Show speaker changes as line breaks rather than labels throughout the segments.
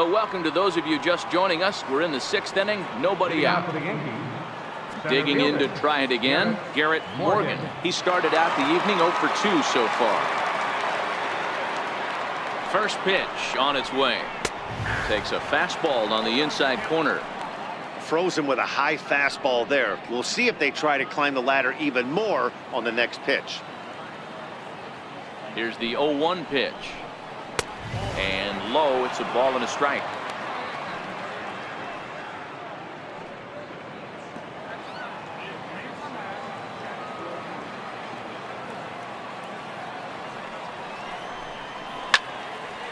Oh, welcome to those of you just joining us. We're in the 6th inning. Nobody out. Digging in to try it again, Garrett Morgan. He started out the evening 0 for 2 so far. First pitch on its way. Takes a fastball on the inside corner.
Frozen with a high fastball there. We'll see if they try to climb the ladder even more on the next pitch.
Here's the 0-1 pitch. And low, it's a ball and a strike.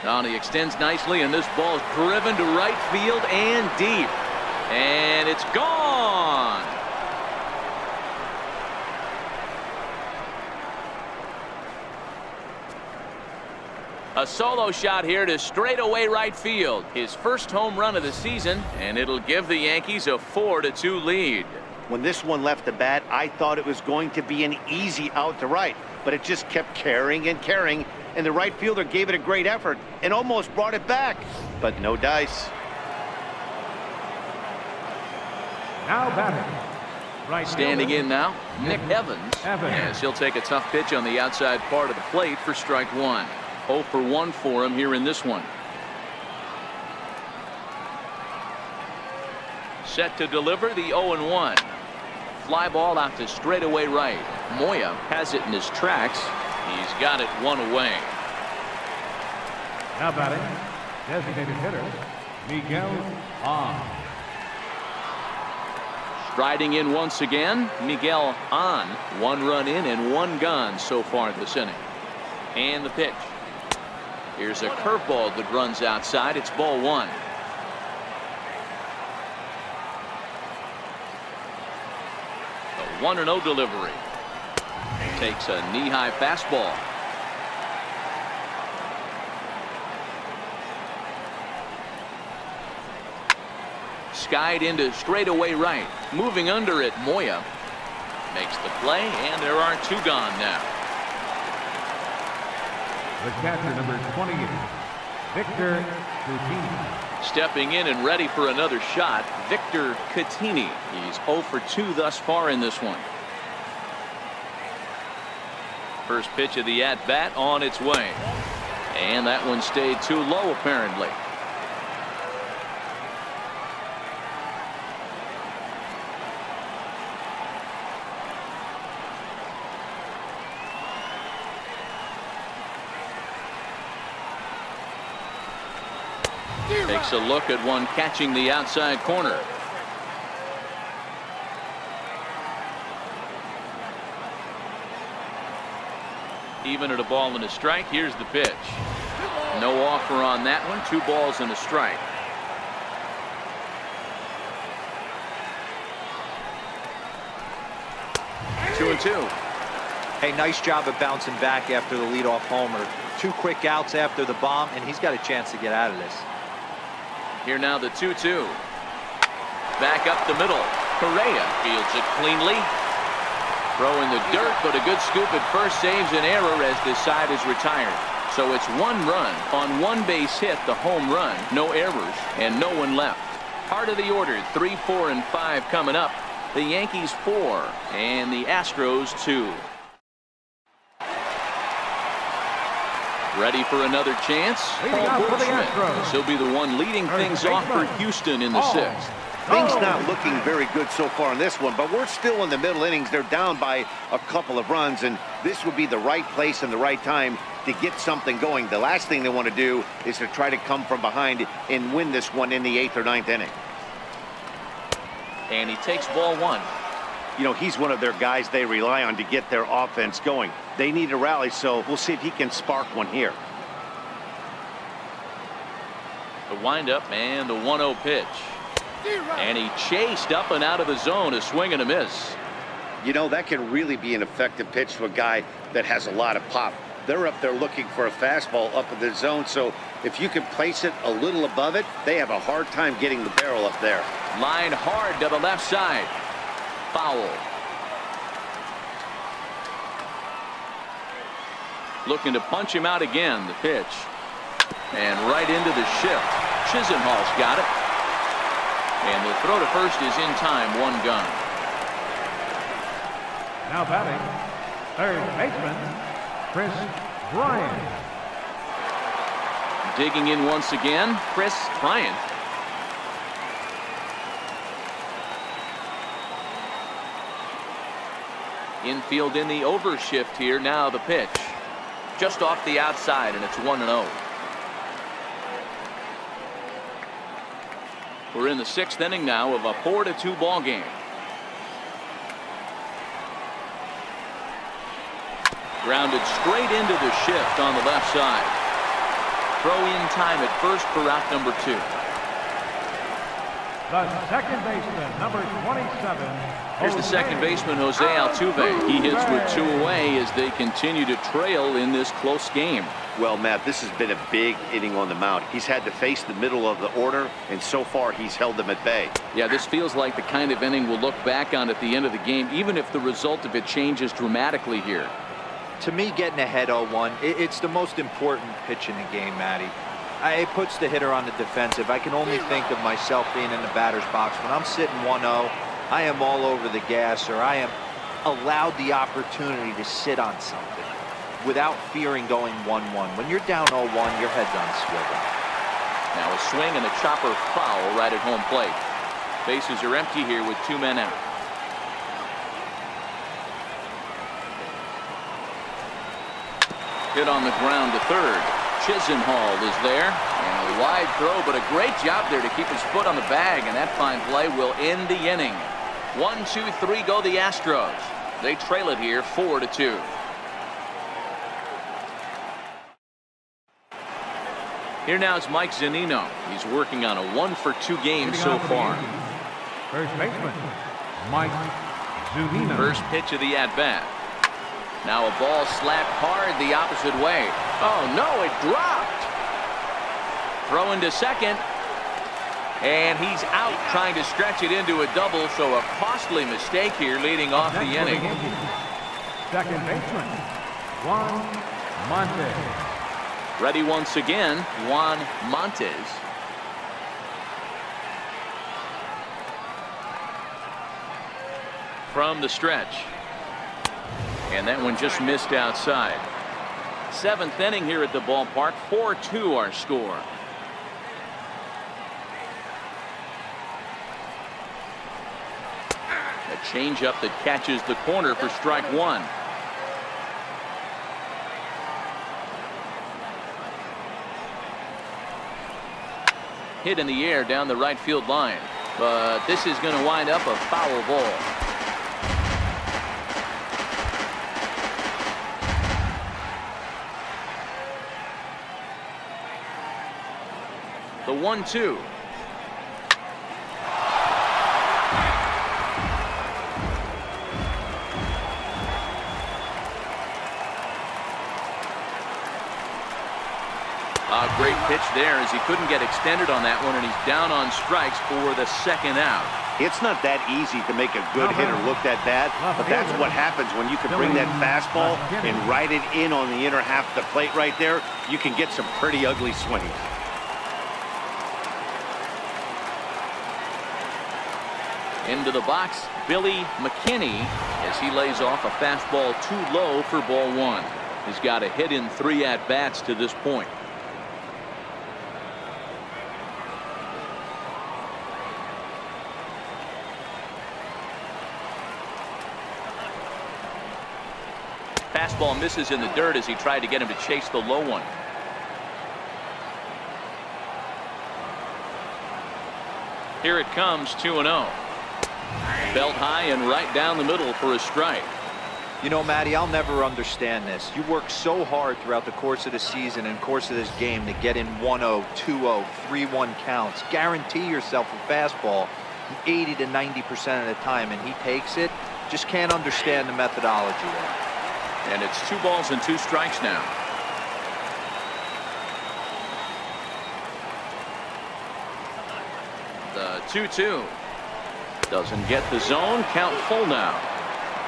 Now he extends nicely, and this ball's driven to right field and deep. And it's gone. A solo shot here to straightaway right field. His first home run of the season, and it'll give the Yankees a 4-2 lead.
When this one left the bat, I thought it was going to be an easy out to right, but it just kept carrying and carrying, and the right fielder gave it a great effort and almost brought it back, but no dice.
Now batting. Right
Standing in now, Nick Evans. Yes, he'll take a tough pitch on the outside part of the plate for strike one. 0 for 1 for him here in this one. Set to deliver the 0-1. Fly ball out to straightaway right. Moya has it in his tracks. He's got it one away.
Now batting, designated hitter, Miguel On.
Striding in once again, Miguel On. 1 run in and 1 gone so far this inning. And the pitch. Here's a curveball that runs outside. It's ball 1. A 1-0 delivery. Takes a knee-high fastball. Skied into straightaway right. Moving under it, Moya makes the play, and there are 2 gone now.
The catcher, number 28, Victor Coutinho.
Stepping in and ready for another shot, Victor Coutinho. He's 0 for 2 thus far in this one. First pitch of the at-bat on its way. And that one stayed too low, apparently. Takes a look at one catching the outside corner. Even at a ball and a strike. Here's the pitch. No offer on that one. 2 balls and a strike. Two and 2.
Hey, nice job of bouncing back after the leadoff homer. 2 quick outs after the bomb, and he's got a chance to get out of this.
Here now the 2-2. Back up the middle. Correa fields it cleanly. Throw in the dirt, but a good scoop at first saves an error as this side is retired. So it's 1 run on 1 base hit, the home run, no errors, and no one left. Part of the order, 3, 4, and 5 coming up. The Yankees 4 and the Astros 2. Ready for another chance? Paul Goldschmidt. This will be the one leading things off for Houston in the 6th.
Things not looking very good so far in this one, but we're still in the middle innings. They're down by a couple of runs, and this would be the right place and the right time to get something going. The last thing they want to do is to try to come from behind and win this one in the 8th or 9th inning.
And he takes ball 1.
You know, he's one of their guys they rely on to get their offense going. They need a rally, so we'll see if he can spark one here.
The windup and the 1-0 pitch. And he chased up and out of the zone, a swing and a miss.
You know, that can really be an effective pitch to a guy that has a lot of pop. They're up there looking for a fastball up in the zone, so if you can place it a little above it, they have a hard time getting the barrel up there.
Line hard to the left side. Foul. Looking to punch him out again. The pitch. And right into the shift. Chisenhall's got it. And the throw to first is in time, 1 gun.
Now batting, third baseman, Chris Bryant.
Digging in once again, Chris Bryant. Infield in the overshift here. Now the pitch. Just off the outside, and it's 1-0. We're in the 6th inning now of a 4-2 ball game. Grounded straight into the shift on the left side. Throw in time at first for out number 2.
The second baseman, number 27.
Here's the second baseman, Jose Altuve. He hits with 2 away as they continue to trail in this close game.
Well, Matt, this has been a big inning on the mound. He's had to face the middle of the order, and so far he's held them at bay.
Yeah, this feels like the kind of inning we'll look back on at the end of the game, even if the result of it changes dramatically here.
To me, getting ahead 0-1, it's the most important pitch in the game, Matty. It puts the hitter on the defensive. I can only think of myself being in the batter's box. When I'm sitting 1-0, I am all over the gas, or I am allowed the opportunity to sit on something without fearing going 1-1. When you're down 0-1, your head's on swivel.
Now a swing and a chopper foul right at home plate. Bases are empty here with 2 men out. Hit on the ground to third. Chisenhall is there, and a wide throw, but a great job there to keep his foot on the bag, and that fine play will end the inning. 1, 2, 3 go the Astros. They trail it here 4-2. Here now is Mike Zunino. He's working on a 1-for-2 game so far.
First baseman, Mike Zunino.
First pitch of the at-bat. Now a ball slapped hard the opposite way. Oh no, it dropped. Throw into second. And he's out trying to stretch it into a double, so a costly mistake here leading off the inning.
Second baseman, Juan Montes.
Ready once again, Juan Montes. From the stretch. And that one just missed outside. 7th inning here at the ballpark. 4-2 our score. A changeup that catches the corner for strike 1. Hit in the air down the right field line. But this is going to wind up a foul ball. The 1-2. A great pitch there as he couldn't get extended on that one, and he's down on strikes for the 2nd out.
It's not that easy to make a good hitter look that bad, but that's what happens when you can bring that fastball and ride it in on the inner half of the plate right there. You can get some pretty ugly swings.
Into the box, Billy Mckinney, as he lays off a fastball too low for ball 1. He's got a hit in 3 at-bats to this point. Fastball misses in the dirt as he tried to get him to chase the low one. Here it comes, 2-0. Belt high and right down the middle for a strike.
You know, Matty, I'll never understand this. You work so hard throughout the course of the season and course of this game to get in 1-0, 2-0, 3-1 counts. Guarantee yourself a fastball 80 to 90% of the time, and he takes it. Just can't understand the methodology there.
And it's 2 balls and 2 strikes now. The 2-2. Doesn't get the zone. Count full now.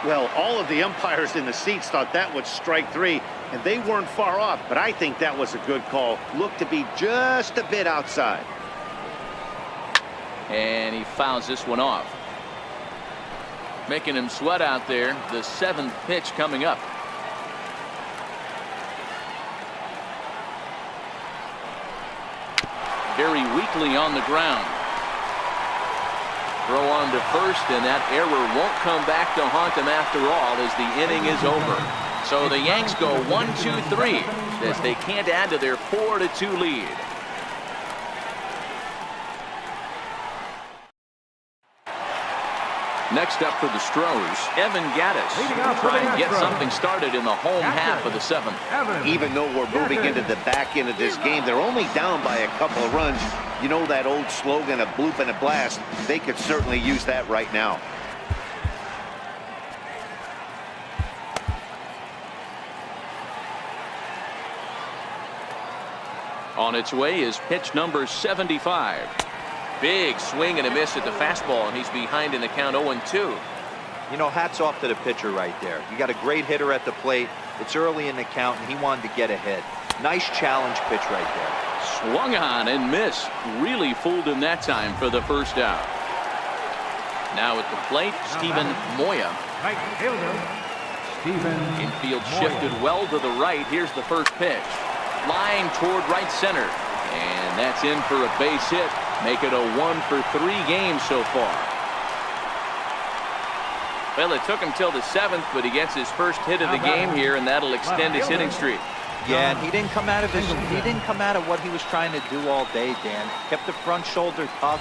Well, all of the umpires in the seats thought that was strike 3, and they weren't far off, but I think that was a good call. Looked to be just a bit outside.
and he fouls this one off. Making him sweat out there. The 7th pitch coming up. Very weakly on the ground. Throw on to first, and that error won't come back to haunt him after all as the inning is over. So the Yanks go 1-2-3 as they can't add to their 4-2 lead. Next up for the Stros, Evan Gattis trying to get something started in the home half of the 7th.
Even though we're moving into the back end of this game, they're only down by a couple of runs. You know that old slogan, a bloop and a blast. They could certainly use that right now.
On its way is pitch number 75. Big swing and a miss at the fastball, and he's behind in the count 0-2.
You know, hats off to the pitcher right there. You got a great hitter at the plate. It's early in the count, and he wanted to get ahead. Nice challenge pitch right there.
Swung on and missed. Really fooled him that time for the first out. Now at the plate, Steven Moya.
Right fielder, Steven
Infield
Moya.
shifted well to the right. Here's the first pitch. Line toward right center. And that's in for a base hit. Make it a 1-for-3 game so far. Well, it took him till the 7th, but he gets his first hit of the game here, and that'll extend his hitting streak.
Yeah, and he didn't come out of what he was trying to do all day, Dan. Kept the front shoulder tough,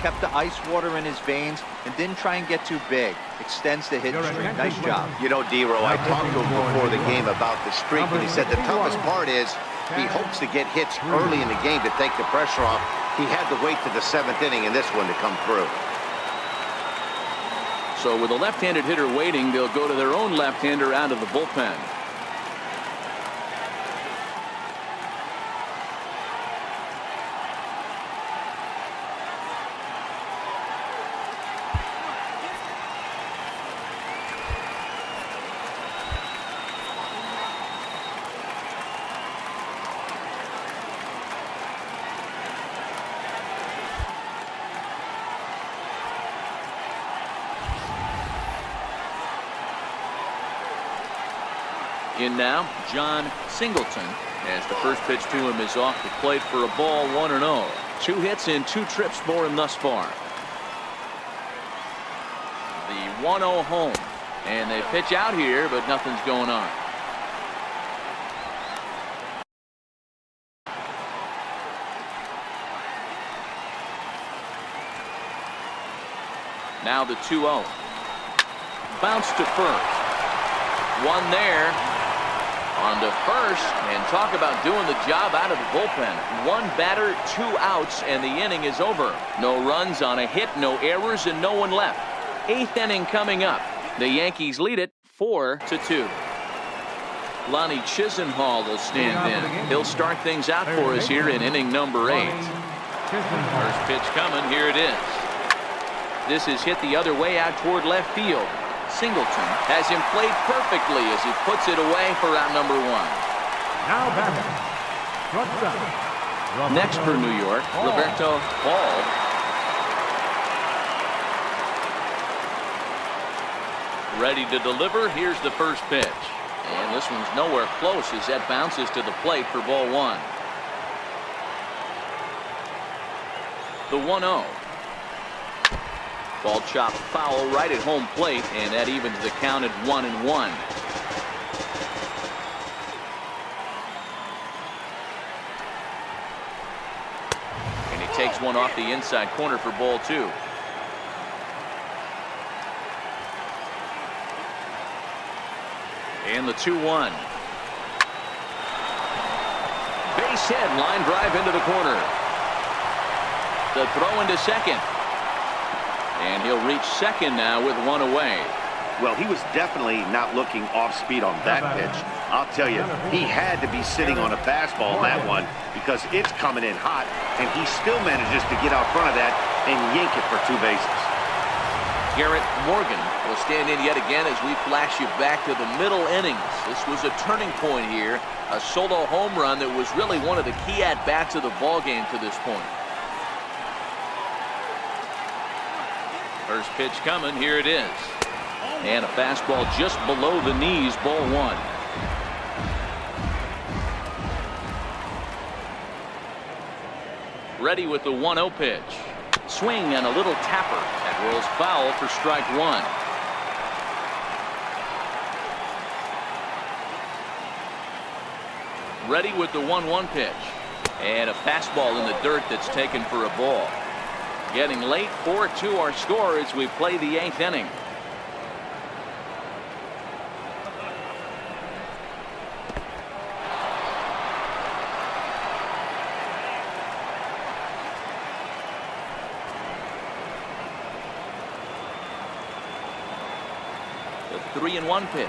kept the ice water in his veins, and didn't try and get too big. Extends the hitting streak. Nice job.
You know, D-Row, I talked to him before the game about the streak, and he said the toughest part is he hopes to get hits early in the game to take the pressure off. He had to wait to the 7th inning in this one to come through.
So with a left-handed hitter waiting, they'll go to their own left-hander out of the bullpen. In now, John Singleton, as the first pitch to him is off the plate for a ball, 1-0. 2 hits in 2 trips for him thus far. The 1-0 home, and they pitch out here, but nothing's going on. Now the 2-0. Bounce to first. One there. On to first, and talk about doing the job out of the bullpen. 1 batter, 2 outs, and the inning is over. No runs on a hit, no errors, and no one left. 8th inning coming up. The Yankees lead it 4-2. Lonnie Chisenhall will stand in. He'll start things out for us here in inning number 8. First pitch coming. Here it is. This is hit the other way out toward left field. Singleton has him played perfectly as he puts it away for out number 1.
Now batting, shortstop.
Next for New York, Roberto Hall. Ready to deliver. Here's the first pitch. And this one's nowhere close as that bounces to the plate for ball 1. The 1-0. Ball chopped foul right at home plate, and that evens the count at 1-1. And he takes one off the inside corner for ball 2. And the 2-1. Base hit, line drive into the corner. The throw into second. And he'll reach second now with 1 away.
Well, he was definitely not looking off speed on that pitch. I'll tell you, he had to be sitting on a fastball on that one because it's coming in hot, and he still manages to get out front of that and yank it for 2 bases.
Garrett Morgan will stand in yet again as we flash you back to the middle innings. This was a turning point here, a solo home run that was really one of the key at-bats of the ballgame to this point. First pitch coming. Here it is. And a fastball just below the knees. Ball one. Ready with the 1-0 pitch. Swing and a little tapper. That rolls foul for strike one. Ready with the 1-1 pitch. And a fastball in the dirt that's taken for a ball. Getting late, 4-2 our score as we play the 8th inning. The 3-1 pitch.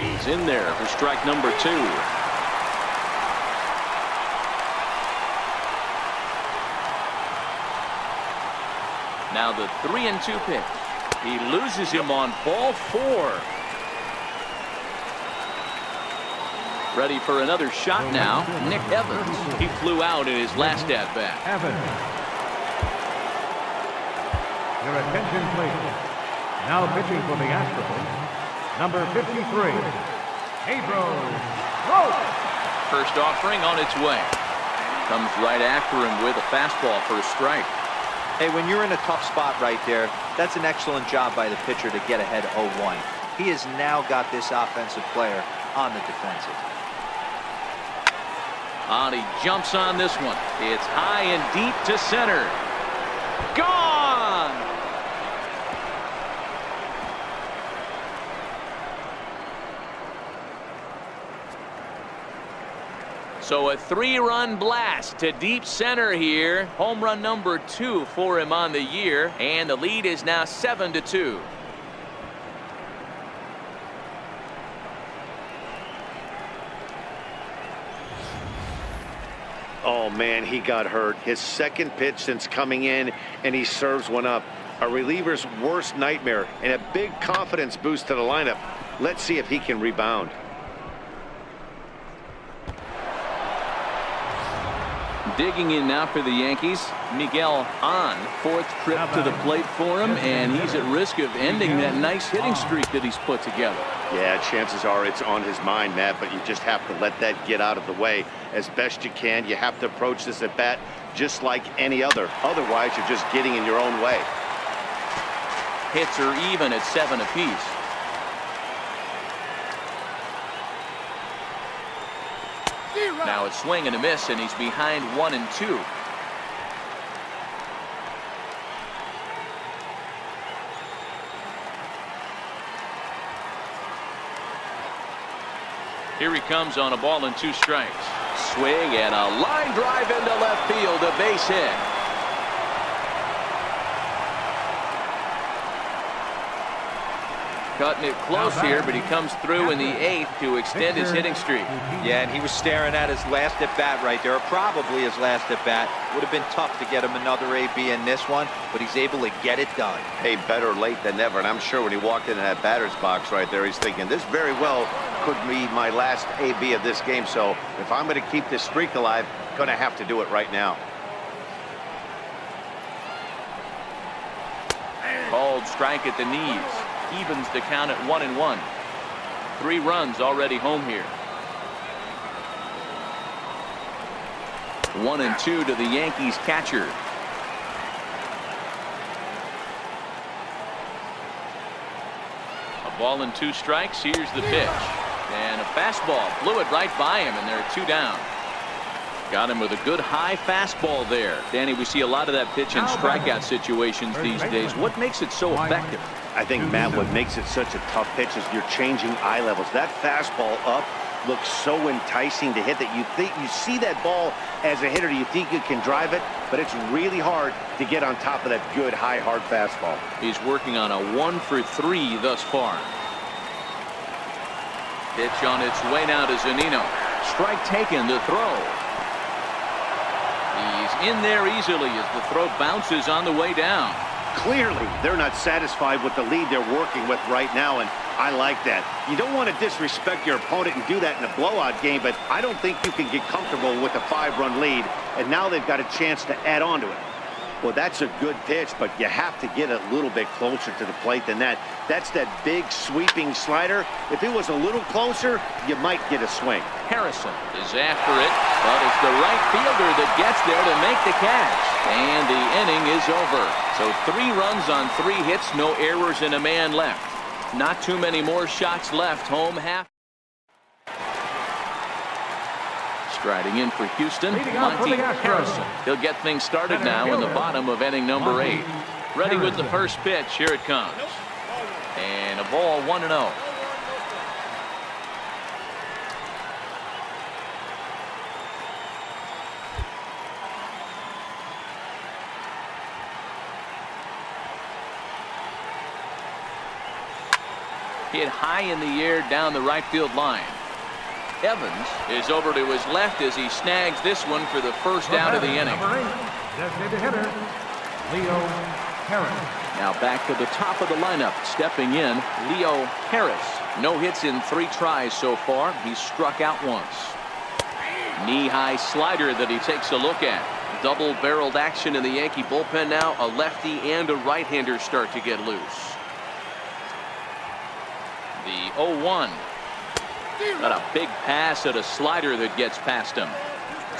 He's in there for strike number 2. Now the 3-2 pitch. He loses him on ball 4. Ready for another shot now. Nick Evans. He flew out in his last at bat.
Evans. Your attention, please. Now pitching for the Astros, number 53, Pedro.
First offering on its way. Comes right after him with a fastball for a strike.
Hey, when you're in a tough spot right there, that's an excellent job by the pitcher to get ahead 0-1. He has now got this offensive player on the defensive.
And he jumps on this one. It's high and deep to center. Gone! So a 3-run blast to deep center here. Home run number 2 for him on the year. And the lead is now 7-2.
Oh, man, he got hurt. His second pitch since coming in, and he serves one up. A reliever's worst nightmare and a big confidence boost to the lineup. Let's see if he can rebound.
Digging in now for the Yankees, Miguel on. 4th trip to the plate for him, and he's at risk of ending that nice hitting streak that he's put together.
Yeah, chances are it's on his mind, Matt, but you just have to let that get out of the way as best you can. You have to approach this at bat just like any other. Otherwise, you're just getting in your own way.
Hits are even at 7 apiece. Now a swing and a miss, and he's behind 1-2. Here he comes on a ball and 2 strikes. Swing and a line drive into left field, a base hit. Cutting it close here, but he comes through in the 8th to extend his hitting streak.
Yeah, and he was staring at his last at bat right there, or probably his last at bat. Would have been tough to get him another AB in this one, but he's able to get it done.
Hey, better late than never, and I'm sure when he walked into that batter's box right there, he's thinking this very well could be my last AB of this game, so if I'm going to keep this streak alive, I'm going to have to do it right now.
Called strike at the knees. Evens the count at 1-1. 3 runs already home here. 1-2 to the Yankees catcher. A ball and 2 strikes. Here's the pitch. And a fastball. Blew it right by him, and there are 2 down. Got him with a good high fastball there. Danny, we see a lot of that pitch in strikeout situations these days. What makes it so effective?
I think, Matt, what makes it such a tough pitch is you're changing eye levels. That fastball up looks so enticing to hit that you think you see that ball as a hitter, you think you can drive it, but it's really hard to get on top of that good high hard fastball.
He's working on a 1 for 3 thus far. Pitch on its way now to Zunino. Strike taken, the throw. He's in there easily as the throw bounces on the way down.
Clearly, they're not satisfied with the lead they're working with right now, and I like that. You don't want to disrespect your opponent and do that in a blowout game, but I don't think you can get comfortable with a 5-run lead, and now they've got a chance to add on to it. Well, that's a good pitch, but you have to get a little bit closer to the plate than that. That's that big sweeping slider. If it was a little closer, you might get a swing.
Harrison is after it, but it's the right fielder that gets there to make the catch. And the inning is over. So 3 runs on 3 hits, no errors, and a man left. Not too many more shots left. Home half. Striding in for Houston, Monty Harrison. He'll get things started now in the bottom of inning number 8. Ready with the first pitch. Here it comes. And a ball, 1-0. Hit high in the air down the right field line. Evans is over to his left as he snags this one for the first out of the inning.
Designated hitter, Leo Harris.
Now back to the top of the lineup. Stepping in, Leo Harris. No hits in 3 tries so far. He's struck out once. Knee-high slider that he takes a look at. Double-barreled action in the Yankee bullpen now. A lefty and a right-hander start to get loose. The 0-1. Got a big pass at a slider that gets past him.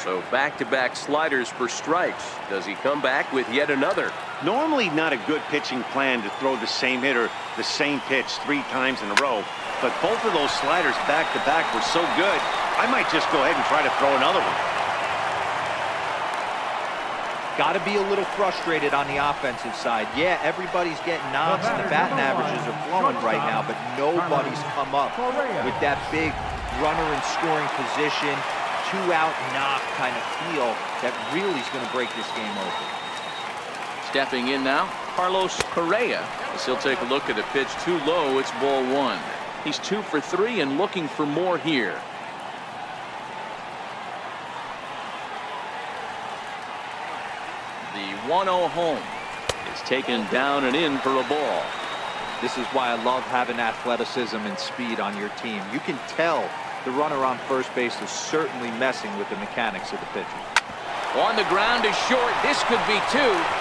So back-to-back sliders for strikes. Does he come back with yet another?
Normally not a good pitching plan to throw the same hitter the same pitch 3 times in a row. But both of those sliders back-to-back were so good, I might just go ahead and try to throw another one.
Got to be a little frustrated on the offensive side. Yeah, everybody's getting knocks and the batting averages are flowing right now, but nobody's come up with that big runner in scoring position, 2-out knock kind of feel that really is going to break this game open.
Stepping in now, Carlos Correa. As he'll take a look at a pitch too low. It's ball 1. He's 2 for 3 and looking for more here. The 1-0 home is taken down and in for a ball.
This is why I love having athleticism and speed on your team. You can tell the runner on first base is certainly messing with the mechanics of the pitcher.
On the ground is short. This could be 2.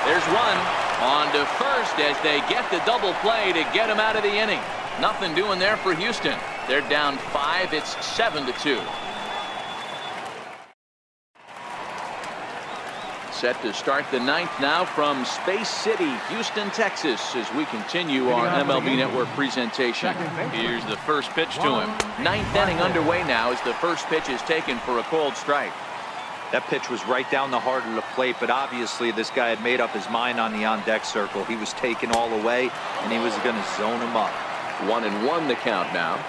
There's 1. On to first as they get the double play to get him out of the inning. Nothing doing there for Houston. They're down 5. It's 7-2. Set to start the 9th now from Space City, Houston, Texas, as we continue our MLB Network presentation. Here's the first pitch to him. 9th inning underway now as the first pitch is taken for a called strike.
That pitch was right down the heart of the plate, but obviously this guy had made up his mind on the on-deck circle. He was taken all the way, and he was going to zone him up.
1-1 the count now.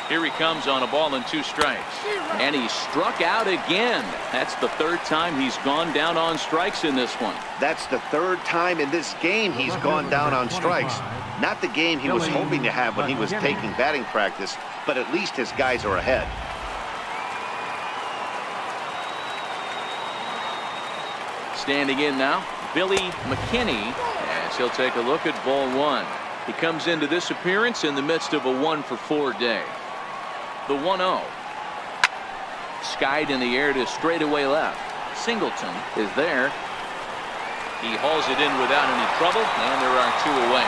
Here he comes on a ball and 2 strikes. And he struck out again. That's the 3rd time he's gone down on strikes in this one.
That's the 3rd time in this game he's gone down on strikes. Not the game he was hoping to have when he was taking batting practice, but at least his guys are ahead.
Standing in now, Billy Mckinney, as he'll take a look at ball 1. He comes into this appearance in the midst of a 1-for-4 day. The 1-0. Skied in the air to straightaway left. Singleton is there. He hauls it in without any trouble, and there are 2 away.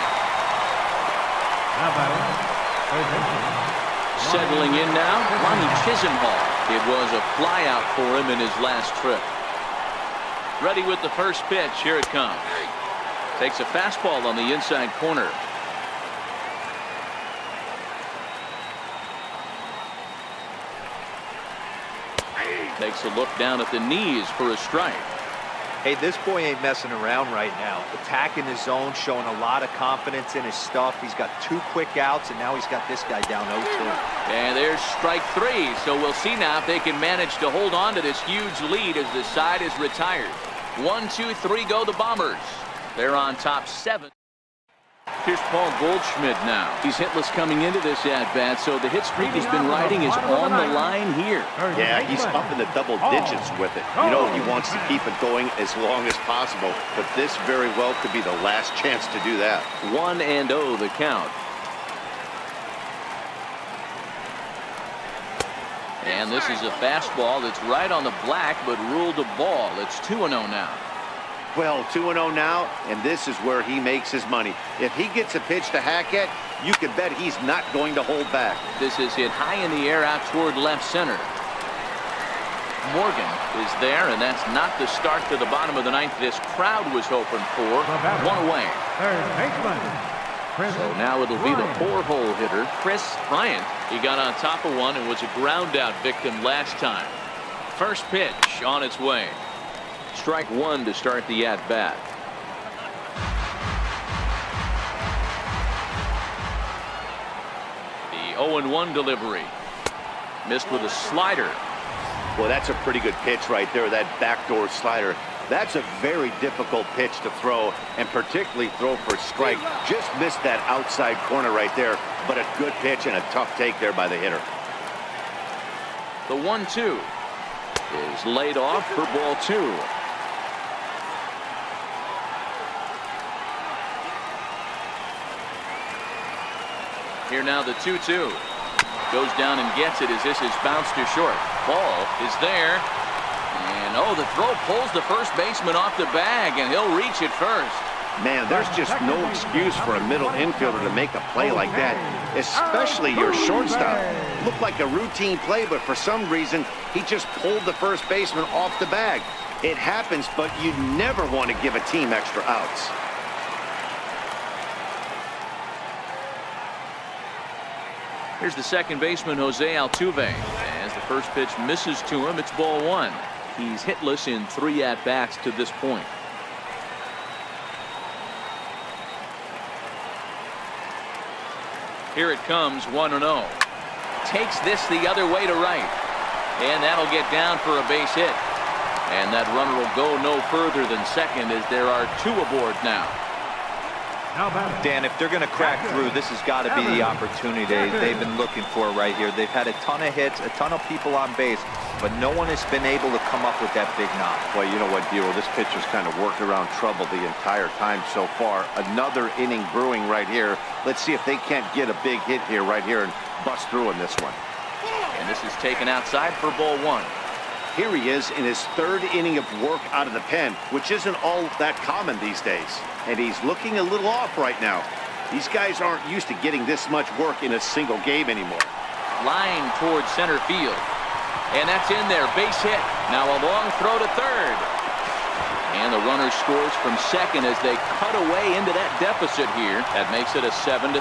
Settling in now, Ronnie Chisenhall. It was a flyout for him in his last trip. Ready with the first pitch. Here it comes. Takes a fastball on the inside corner. Takes a look down at the knees for a strike.
Hey, this boy ain't messing around right now. Attacking his zone, showing a lot of confidence in his stuff. He's got 2 quick outs, and now he's got this guy down 0-2.
And there's strike 3. So we'll see now if they can manage to hold on to this huge lead as the side is retired. 1, 2, 3 go the Bombers. They're on top 7. Here's Paul Goldschmidt now. He's hitless coming into this at-bat, so the hit streak he's been riding is on the line here.
Yeah, he's up in the double digits with it. You know, he wants to keep it going as long as possible, but this very well could be the last chance to do that.
1-0 the count. And this is a fastball that's right on the black, but ruled a ball. It's 2-0 now.
Well, 2-0 now, and this is where he makes his money. If he gets a pitch to hack at, you can bet he's not going to hold back.
This is hit high in the air out toward left center. Morgan is there, and that's not the start to the bottom of the ninth this crowd was hoping for. One away. So now it'll be the 4-hole hitter, Chris Bryant. He got on top of one and was a ground out victim last time. First pitch on its way. Strike one to start the at-bat. The 0-1 delivery. Missed with a slider.
Well, that's a pretty good pitch right there, that backdoor slider. That's a very difficult pitch to throw, and particularly throw for a strike. Just missed that outside corner right there, but a good pitch and a tough take there by the hitter.
The 1-2 is laid off for ball two. Here now the 2-2. Goes down and gets it as this is bounced to short. Ball is there. And oh, the throw pulls the first baseman off the bag, and he'll reach it first.
Man, there's just no excuse for a middle infielder to make a play like that, especially your shortstop. Looked like a routine play, but for some reason, he just pulled the first baseman off the bag. It happens, but you never want to give a team extra outs.
Here's the second baseman, Jose Altuve. As the first pitch misses to him, it's ball one. He's hitless in 3 at-bats to this point. Here it comes, 1-0. Takes this the other way to right. And that'll get down for a base hit. And that runner will go no further than second as there are 2 aboard now.
Dan, if they're going to crack through, this has got to be the opportunity they've been looking for right here. They've had a ton of hits, a ton of people on base, but no one has been able to come up with that big knock.
Well, you know what, Dero, this pitcher's kind of worked around trouble the entire time so far. Another inning brewing right here. Let's see if they can't get a big hit here right here and bust through in this one.
And this is taken outside for ball one.
Here he is in his 3rd inning of work out of the pen, which isn't all that common these days. And he's looking a little off right now. These guys aren't used to getting this much work in a single game anymore.
Line towards center field. And that's in there. Base hit. Now a long throw to third. And the runner scores from second as they cut away into that deficit here. That makes it a 7-3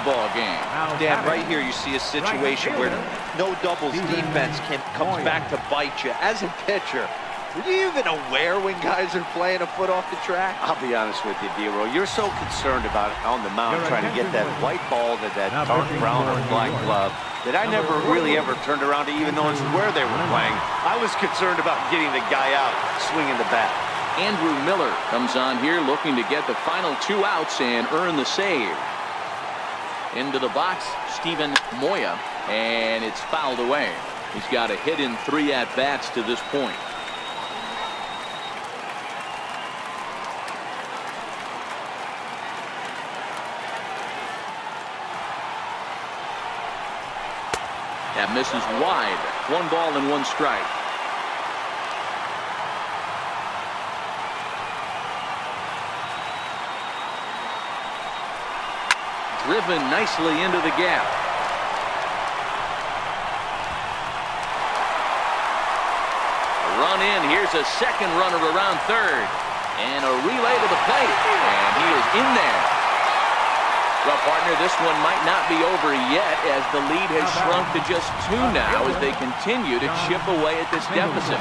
ball game.
Dan, right here you see a situation where no doubles defense comes back to bite you. As a pitcher, were you even aware when guys are playing a foot off the track?
I'll be honest with you, Dero. You're so concerned about on the mound trying to get that white ball to that dark brown or black glove that I never really ever turned around to even notice where they were playing. I was concerned about getting the guy out swinging the bat.
Andrew Miller comes on here looking to get the final 2 outs and earn the save. Into the box, Steven Moya, and it's fouled away. He's got a hit in 3 at-bats to this point. That misses wide. 1 ball and 1 strike. Driven nicely into the gap. A run in. Here's a second runner around third. And a relay to the plate. And he is in there. Well, partner, this one might not be over yet as the lead has shrunk to just 2 now as they continue to chip away at this deficit.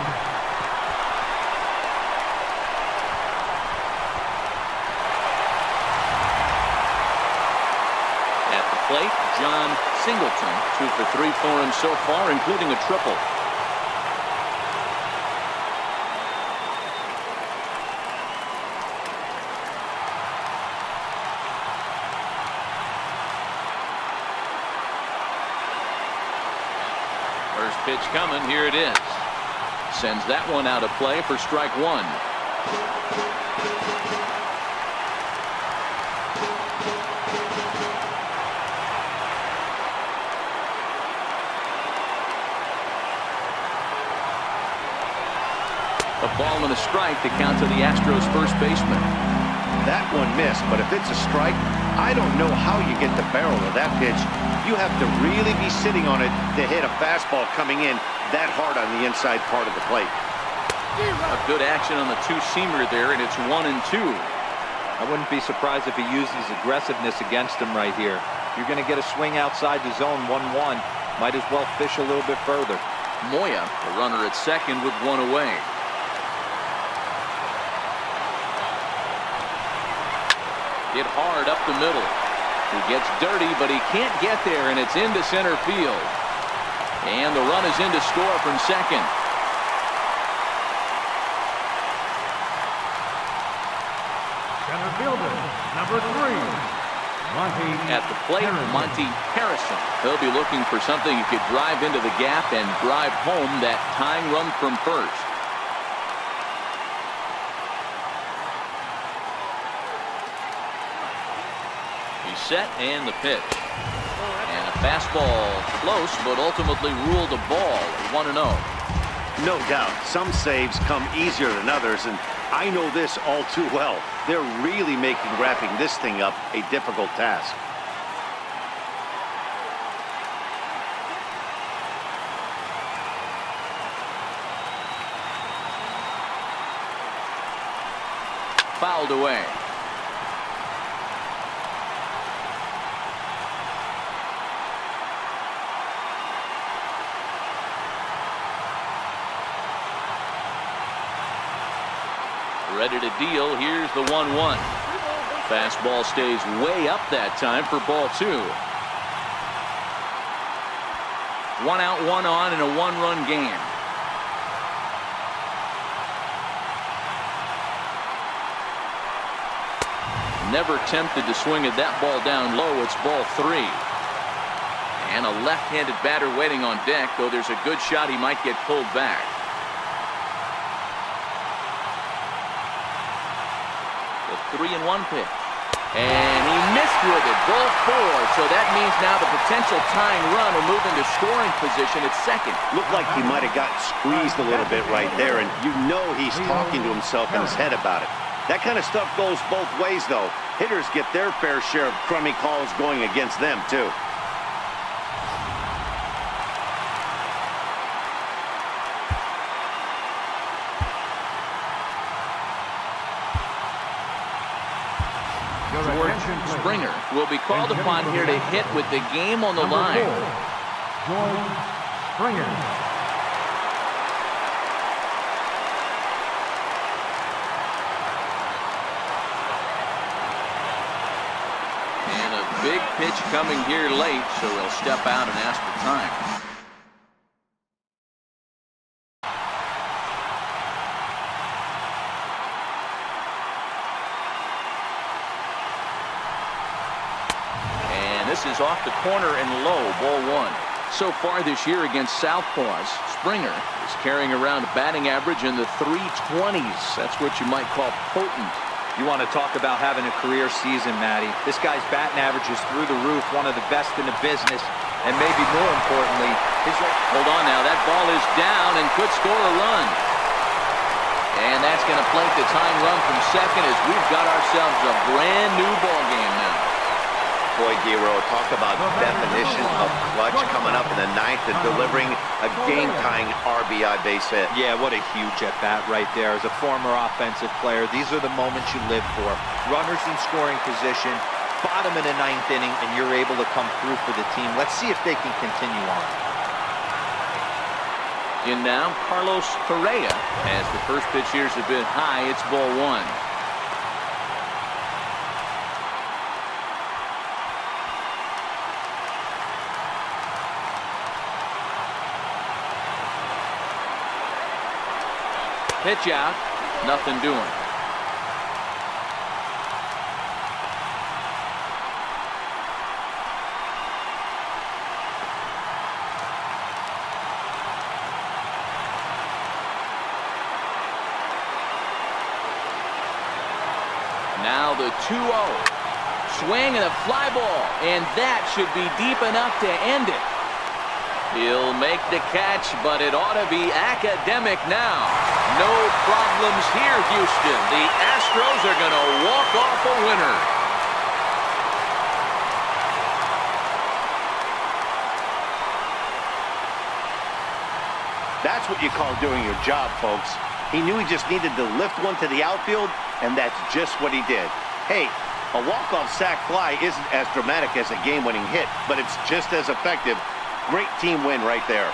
Plate, John Singleton, 2 for 3 for him so far, including a triple. First pitch coming. Here it is. Sends that one out of play for strike one. A ball and a strike to count to the Astros first baseman.
That one missed, but if it's a strike, I don't know how you get the barrel of that pitch. You have to really be sitting on it to hit a fastball coming in that hard on the inside part of the plate.
A good action on the two-seamer there, and it's 1-2.
I wouldn't be surprised if he used his aggressiveness against him right here. You're going to get a swing outside the zone 1-1. Might as well fish a little bit further.
Moya, the runner at second with one away. Hit hard up the middle. He gets dirty, but he can't get there, and it's into center field. And the run is in to score from second.
Center fielder, number 3, Monty.
At the plate, Monty Harrison. He'll be looking for something he could drive into the gap and drive home that tying run from first. Set and the pitch. And a fastball close, but ultimately ruled a ball. 1-0.
No doubt, some saves come easier than others, and I know this all too well. They're really making wrapping this thing up a difficult task.
Fouled away. Ready to deal. Here's the 1-1. Fastball stays way up that time for ball 2. 1 out, 1 on in a 1-run game. Never tempted to swing at that ball down low. It's ball 3. And a left-handed batter waiting on deck, though there's a good shot he might get pulled back. The 3-1 pitch. And he missed with it. Ball 4. So that means now the potential tying run will move into scoring position at second.
Looked like he might have got squeezed a little bit right there, and you know he's talking to himself in his head about it. That kind of stuff goes both ways, though. Hitters get their fair share of crummy calls going against them, too.
Springer will be called upon here to hit with the game on the line.
George Springer.
And a big pitch coming here late, so he'll step out and ask for time. Is off the corner and low, ball 1. So far this year against Southpaws, Springer is carrying around a batting average in the 320s. That's what you might call potent.
You want to talk about having a career season, Matty. This guy's batting average is through the roof, one of the best in the business, and maybe more importantly, his...
Hold on now, that ball is down and could score a run. And that's going to plate the tying run from second as we've got ourselves a brand new ball game now.
Boy, Giro, talk about definition of clutch coming up in the 9th and delivering a game-tying RBI base hit.
Yeah, what a huge at-bat right there. As a former offensive player, these are the moments you live for. Runners in scoring position, bottom of the 9th inning, and you're able to come through for the team. Let's see if they can continue on.
In now, Carlos Correa. As the first pitch here is a bit high, it's ball 1. Pitch out, nothing doing. Now the 2-0. Swing and a fly ball, and that should be deep enough to end it. He'll make the catch, but it ought to be academic now. No problems here, Houston. The Astros are going to walk off a winner.
That's what you call doing your job, folks. He knew he just needed to lift one to the outfield, and that's just what he did. Hey, a walk-off sac fly isn't as dramatic as a game-winning hit, but it's just as effective. Great team win right there.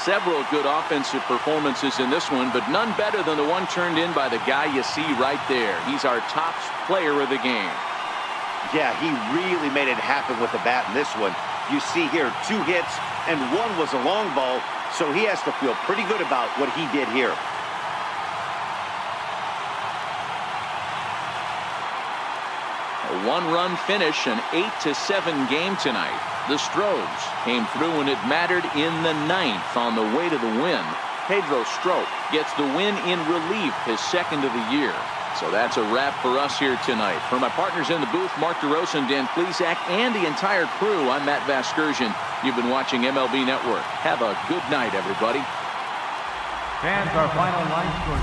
Several good offensive performances in this one, but none better than the one turned in by the guy you see right there. He's our top player of the game.
Yeah, he really made it happen with the bat in this one. You see here 2 hits, and 1 was a long ball, so he has to feel pretty good about what he did here.
A 1-run finish, an 8-7 game tonight. The Stros came through when it mattered in the 9th on the way to the win. Pedro Strop gets the win in relief, his 2nd of the year. So that's a wrap for us here tonight. For my partners in the booth, Mark DeRosa and Dan Plesac, and the entire crew, I'm Matt Vasgersian. You've been watching MLB Network. Have a good night, everybody.
Fans, our final line score.